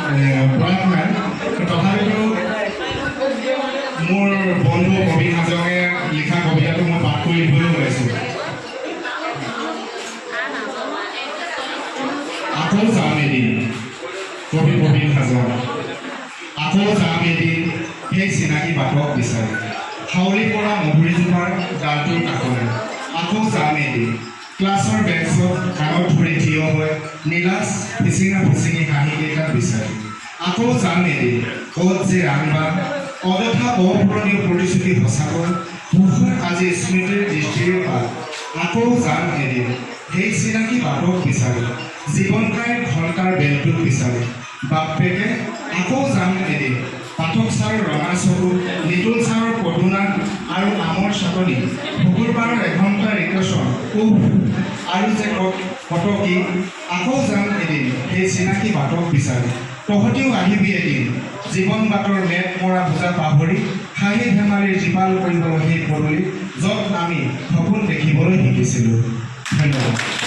প্ৰয়াস নাই তথাপিতো মোৰ বন্ধু প্ৰবীণ হাজঙে লিখা কবিতাটো মই পাঠ কৰি দিবলৈ ওলাইছোঁ। আকৌ যাম এদিন কবি প্ৰবীণ হাজং। আকৌ যাম এদিন সেই চিনাকি বাটক বিচাৰি হাউলি পৰা মধুৰিজোপাৰ ডালটোৰ কাষলৈ। আকৌ যাম এদিন ক্লাছৰ বেঞ্চত কাণত ধৰি থিয় হৈ নীলাজ ফিচিঙা ফিচিঙি হাঁহিকেইটাক বিচাৰি। আকৌ যাম এদিন ক'ত যে ৰাংবান অযথা অপূৰণীয় প্ৰতিশ্ৰুতি সঁচাকৈ ভূষণ আজি স্মৃতিৰ দৃষ্টিৰ পাত। আকৌ যাম এদিন সেই চিনাকি বাটক বিচাৰি জীৱনকাই ঘণ্টাৰ বেলটোক বিচাৰি। বাপেকে আকৌ যাম এদিন পাঠক ছাৰৰ ৰঙা চকু নিতুল ছাৰৰ পদুনাক আৰু আমৰ চাটনি শুকুৰবাৰৰ এঘণ্টা ৰিকেশ্যন আৰু যে কটকি। আকৌ যাম এদিন সেই চিনাকি বাটক বিচাৰি তহঁতিও আহিবি এদিন জীৱন বাটৰ মেট মৰা বোজা পাহৰি হাঁহি ধেমালিৰ জীপাল কৰিবলৈ সেই পদূলি য'ত আমি সপোন দেখিবলৈ শিকিছিলোঁ। ধন্যবাদ।